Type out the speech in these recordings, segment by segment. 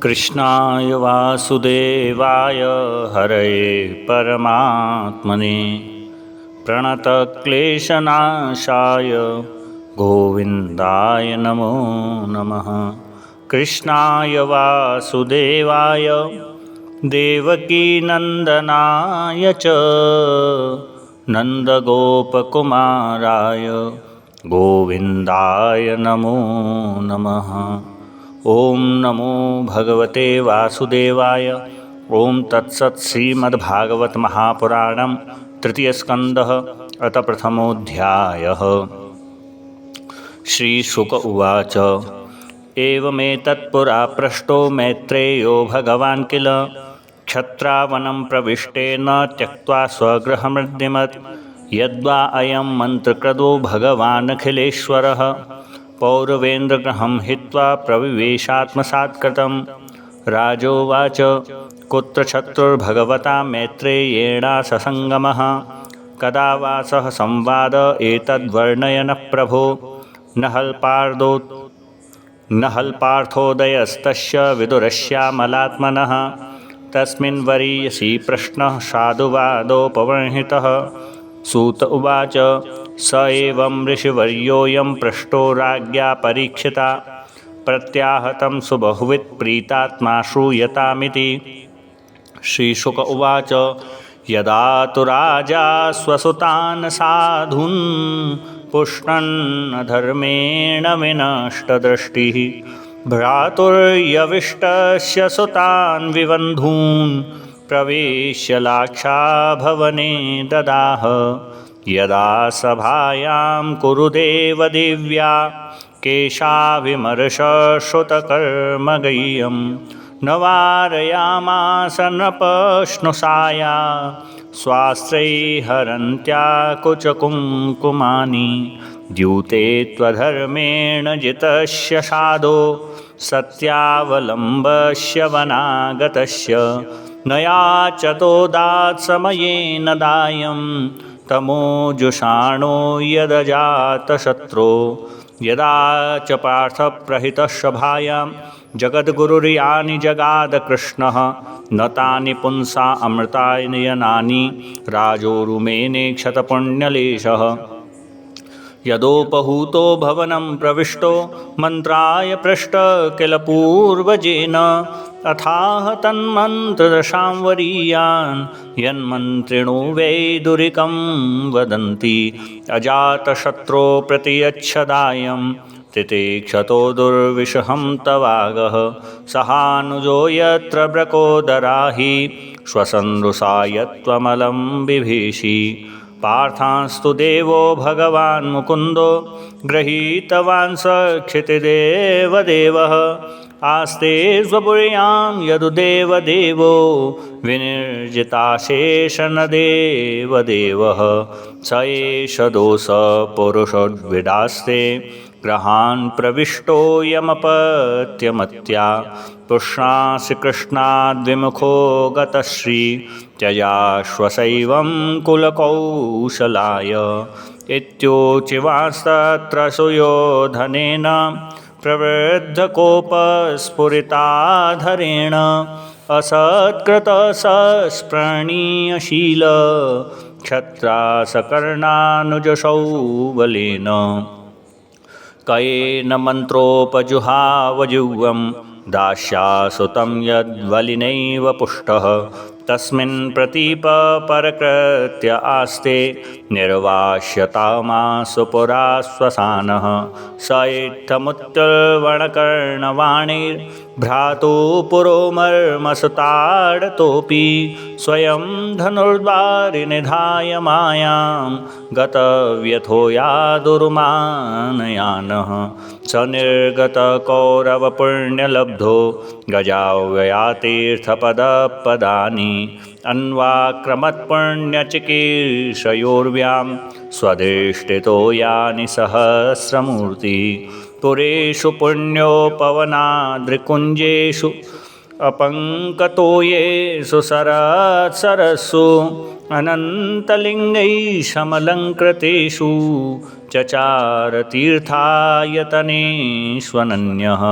कृष्णाय वासुदेवाय हरये परमात्मने प्रणतक्लेशनाशाय गोविन्दाय नमो नमः। कृष्णाय वासुदेवाय देवकीनन्दनाय च नन्दगोपकुमाराय गोविन्दाय नमो नमः। ओम नमो भगवते वासुदेवाय। ओम तत्सत्। श्रीमद्भागवत महापुराणं तृतीयस्कन्धः अथ प्रथमोऽध्यायः। श्रीशुक उवाच एवमेतत्पुरा पृष्टो मैत्रेयो भगवान् किल क्षत्रावनं प्रविष्टेन त्यक्त्वा स्वगृहमृद्यमत् यद्वा अयं मन्त्रकृतो भगवानखिलेश्वरः पौरवेन्द्रगृहं हित्वा प्रविवेशात्मसात्कृतं। राजोवाच कुत्र शत्रुर्भगवता मैत्रेयेणा ससङ्गमः कदा वा सह संवाद एतद्वर्णयनः प्रभो। न हल्पार्थोदयस्तस्य विदुरश्यामलात्मनः तस्मिन् वरीयसी प्रश्नः साधुवादोपवर्णितः। सूत उवाच स एवं ऋषिवर्योऽयं पृष्टो राज्ञा परीक्षिता प्रत्याहतं सुबहुवित् प्रीतात्मा श्रूयतामिति। श्रीशुक उवाच यदा तु राजा स्वसुतान् साधून् पुष्णन् धर्मेण विनष्टदृष्टिः भ्रातुर्यविष्टस्य सुतान् विबन्धून् प्रवेश्य लाक्षाभवने ददाह। यदा सभायां कुरुदेवदेव्या केशाभिमर्शश्रुतकर्मगह्यं न वारयामास नृपश्नुषाया स्वास्त्रैर्हरन्त्या कुचकुङ्कुमानि द्यूते त्वधर्मेण जितस्य साधो सत्यावलम्बस्य वनागतस्य न याचतोदात् समयेन दायं तमोजुषाणो यदजातशत्रो। यदा च पार्थप्रहितसभायां जगद्गुरुर्यानि जगाद कृष्णः न तानि पुंसा अमृतायनयनानि राजोरुमेने क्षतपुण्यलेशः। यदोपहूतो भवनं प्रविष्टो मन्त्राय पृष्ट किल पूर्वजेन अथाह तन्मन्त्रदशां वरीयान् यन्मन्त्रिणो वैदुरिकं वदन्ति अजातशत्रो प्रतियच्छदायं तितिक्षतो दुर्विषहं तवागः सहानुजो यत्र ब्रकोदराहि श्वसन्रुषा यत्त्वमलं बिभीषि। पार्थांस्तु देवो भगवान् मुकुन्दो गृहीतवान् स क्षितिदेवदेवः आस्ते स्वपुर्यां यदुदेवदेवो विनिर्जिताशेषनदेवदेवः स एष दोषपुरुषोद्विदास्ते ग्रहान् प्रविष्टोऽयमपत्यमत्या पुष्णासि कृष्णाद्विमुखो गतश्री त्यजाश्वशैवं कुलकौशलाय इत्योचिवांस्तत्र सुयोधनेन प्रवृद्धकोपस्फुरिताधरेण असत्कृतसस्पृणीयशील क्षत्रासकर्णानुजसौबलेन कयेन मन्त्रोपजुहावजिह्वं दास्यासुतं यद्वलिनैव पुष्टः तस्मिन् प्रतीपपरकृत्य आस्ते निर्वास्यतामासु पुरा श्वसानः स इत्थमुत्तुल्वणकर्णवाणैर्भ्रातु पुरोमर्मसुताडतोऽपि स्वयं धनुर्द्वारि मायां गतव्यथो यादुर्मानयानः स निर्गतकौरवपुण्यलब्धो गजाव्ययातीर्थपदपदानि अन्वाक्रमत्पुण्यचिकीर्षयोर्व्यां स्वधिष्ठितो यानि सहस्रमूर्ति। पुरेषु पुण्योपवनाद्रिकुञ्जेषु अपङ्कतो येषु सरात्सरस्सु अनन्तलिङ्गैः समलङ्कृतेषु चचार तीर्थायतनेष्वनन्यः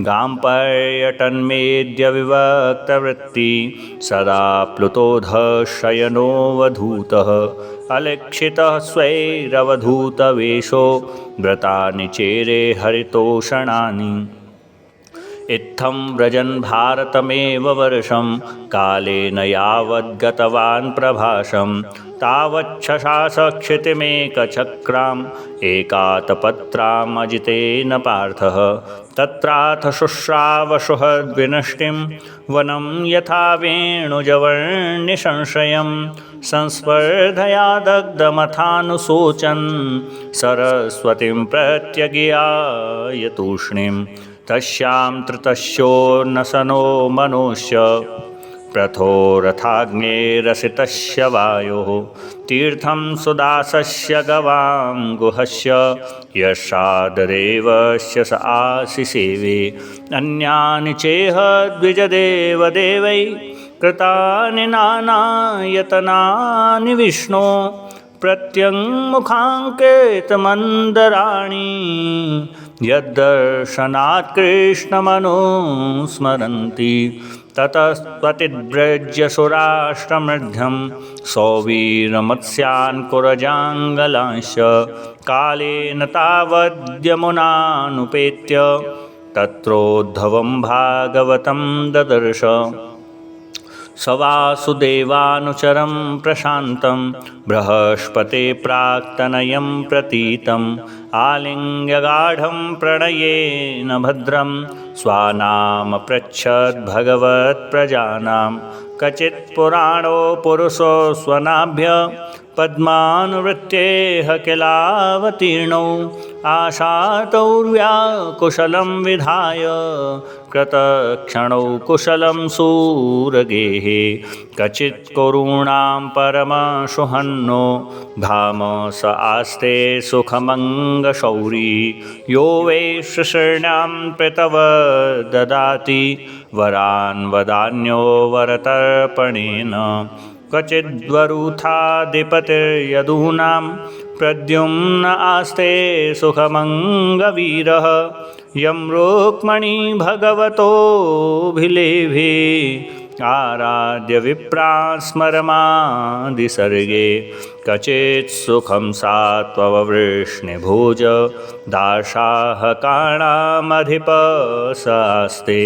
गां पर्यटन्मेद्यविवक्तवृत्ति सदा प्लुतोधशयनोऽवधूतः अलेक्षितः स्वैरवधूतवेषो व्रतानि चेरे हरितोषणानि इत्थं व्रजन् भारतमेव वर्षं कालेन यावद्गतवान् प्रभाषं तावच्छशासक्षितिमेकचक्राम् एकातपत्रामजितेन पार्थः तत्राथ शुश्रावसुहद्विनष्टिं वनं यथा वेणुजवर्णिसंशयं संस्पर्धया दग्धमथानुशोचन् सरस्वतीं प्रत्यज्ञाय तूष्णीं तस्यां तृतस्योन्नसनो मनोश्च प्रथोरथाग्नेरसितस्य वायोः तीर्थं सुदासस्य गवां गुहस्य यशाददेवस्य स आशिसेवे अन्यानि चेह द्विजदेवदेवै कृतानि नानायतनानि विष्णो प्रत्यङ्मुखाङ्केतमन्दराणि यद्दर्शनात् कृष्णमनुस्मरन्ति ततस्त्वतिद्व्रज्य सुराष्ट्रमध्यं सौवीरमत्स्यान् कुरजाङ्गलांश्च कालेन तावद्यमुनानुपेत्य तत्रोद्धवं भागवतं ददर्श स वासुदेवानुचरं प्रशान्तं बृहस्पते प्राक्तनयं प्रतीतम् आलिङ्ग्यगाढं प्रणयेन भद्रं स्वानामपृच्छद्भगवत्प्रजानां कचित् पुराणो पुरुषो स्वनाभ्य पद्मानुवृत्तेः किलावतीर्णौ आशातौर्व्याकुशलं विधाय कृतक्षणौ कुशलं सूरगेः कचित् कुरूणां परमसुहन्नो धाम स आस्ते सुखमङ्गशौरी यो वै शृणां प्रतवद् ददाति वरान् वदान्यो वरतर्पणेन क्वचिद्वरूथाधिपतिर्यदूनां प्रद्युम्न आस्ते सुखमङ्गवीरः यं रुक्मणी भगवतोऽभिलेभे आराध्य विप्रान् स्मरमादिसर्गे कचित् सुखं सात्ववृष्णिभुज दाशाहकाणामधिपसास्ते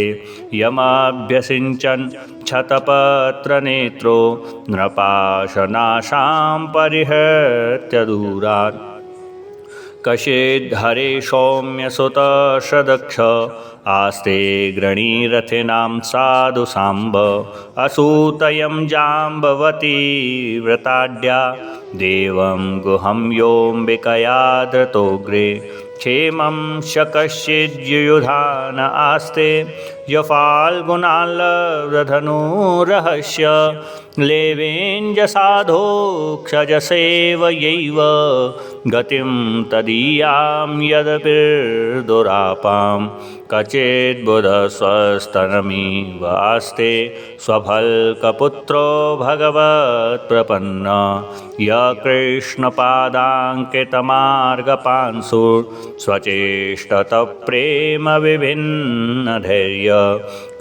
यमभ्यसिञ्चन् क्षतपत्रनेत्रो नृपाशनाशां परिहृत्य दूरात् कचिद्धरे सौम्यसुतसदक्ष आस्ते गृणीरथिनां साधु साम्ब असूतयं जाम्बवती व्रताढ्या देवं गुहं योऽम्बिकया धृतोऽग्रे क्षेमं शकश्चिद्युयुधान आस्ते यफाल्गुणाल्लब्धधनुरहस्य लेवेञ्जसाधोक्षजसेवयैव गतिं तदीयां यदपिर्दुरापां कचिद्बुधस्वस्तनमिव आस्ते स्वफल्कपुत्रो भगवत्प्रपन्न यकृष्णपादाङ्कितमार्गपांसु स्वचेष्टतप्रेम विभिन्नधैर्य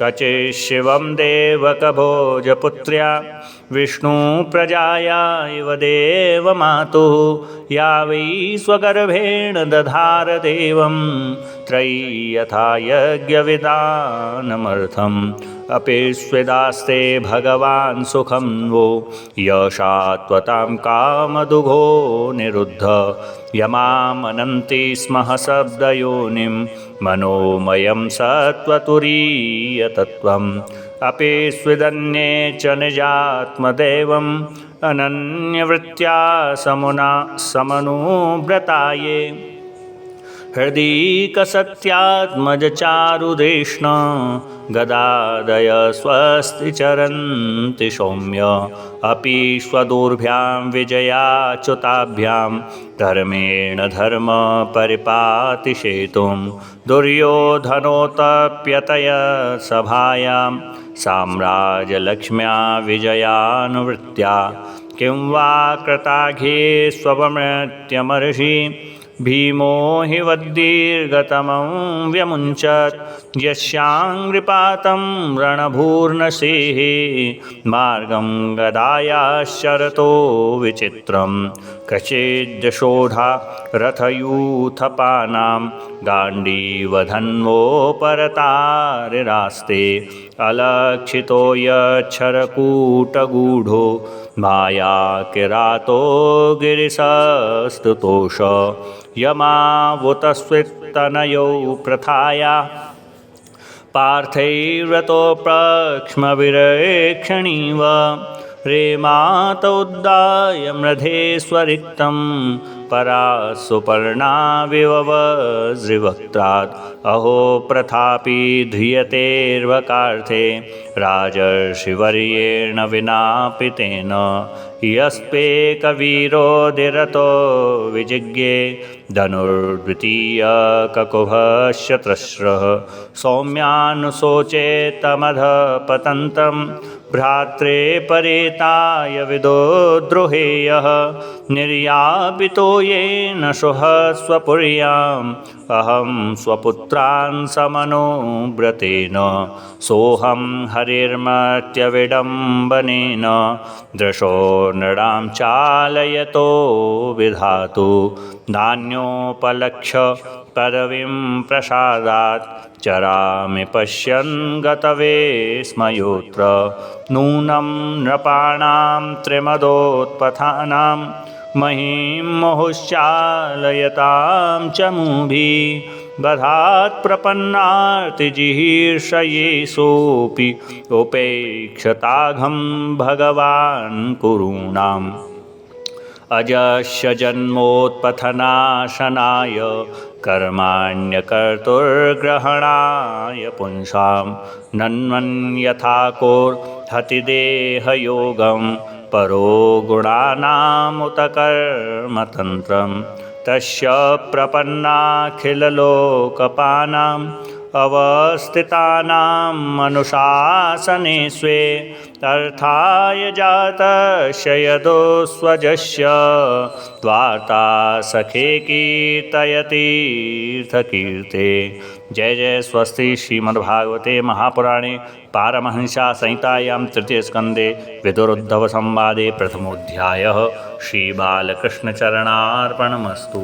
कचित् शिवं देवकभोजपुत्र्या विष्णुप्रजाया इव देवमातुः या वै स्वगर्भेण दधार देवं त्रयी यथा यज्ञविधानमर्थम् अपि स्वेदास्ते भगवान् सुखं वो यशात्वतां कामदुघो निरुद्ध यमामनन्ति स्मः शब्दयोनिं मनोमयं सत्त्वतुरीयतत्त्वम् अपि स्विदन्ये च निजात्मदेवम् अनन्यवृत्त्या समनुव्रताये हृदि कसत्यात्मजचारुदेष्ण गदादय स्वस्ति चरन्ति सौम्य अपि स्वदूर्भ्यां विजयाच्युताभ्यां धर्मेण धर्म परिपातिषेतुं दुर्योधनोतप्यतय सभायां साम्राज्यलक्ष्म्या विजयानुवृत्त्या किं वा कृताघे स्वमृत्यमर्षि भीमो हि वद्दीर्घतमं व्यमुञ्चत् यस्याङ्घ्रिपातं रणभूर्नसेः मार्गं गदायाश्चरतो विचित्रं कचिद्यशोधा रथयूथपानां गाण्डीवधन्वोपरतारिरास्ते अलक्षितो यच्छरकूटगूढो मायाकिरातो गिरिशस्तुतोष यमावुतस्वित्तनयौ प्रथाया पार्थैव्रतो प्रक्ष्मविरेक्षणीव रेमातोद्दाय म्रधेश्वरिक्तं परा सुपर्णाविव वज्रिवक्त्रात् अहो प्रथापि ध्रियतेर्वकार्थे राजर्षिवर्येण विनापितेन यस्पेकवीरोदिरतो विजिज्ञे धनुर्द्वितीयककुभश्चतस्रः सौम्यानुशोचेतमधपतन्तं भ्रात्रे परेताय विदोद्रोहेयः निर्यापितो येन शुः स्वपुर्याम् अहं स्वपुत्रान् समनुव्रतेन सोऽहं हरिर्मर्त्यविडम्बनेन दृशो नृणां चालयतो विधातु नान्योपलक्ष्य पदवीं प्रसादात् चरामि पश्यन् गतवे स्म योऽत्र नूनं नृपाणां त्रिमदोत्पथानां महीं मुहुश्चालयतां च मूभिः बधात् प्रपन्नार्तिजिहीर्षयेषोऽपि उपेक्षताघं भगवान् कुरूणाम् अजस्य जन्मोत्पथनाशनाय कर्माण्यकर्तुर्ग्रहणाय पुंसां नन्वन्यथा कोर्हति देहयोगं परो गुणानामुत कर्मतन्त्रं तस्य प्रपन्नाखिललोकपानाम् अवस्थितानां मनुशासने स्वे अर्थाय जातस्य यदो स्वजस्य वार्ता सखे कीर्तयतीर्थकीर्ते। जय जय स्वस्ति। श्रीमद्भागवते महापुराणे पारमहंस्या संहितायां तृतीयस्कन्धे विदुरोद्धवसंवादे प्रथमोऽध्यायः। श्रीबालकृष्णचरणार्पणमस्तु।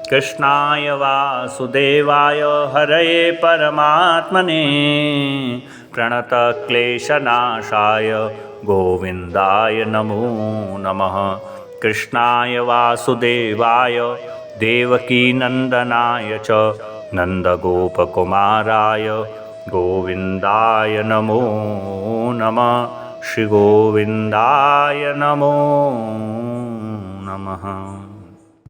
कृष्णाय वासुदेवाय हरये परमात्मने प्रणतक्लेशनाशाय गोविन्दाय नमो नमः। कृष्णाय वासुदेवाय देवकीनन्दनाय च नन्दगोपकुमाराय गोविन्दाय नमो नमः। श्रीगोविन्दाय नमो नमः।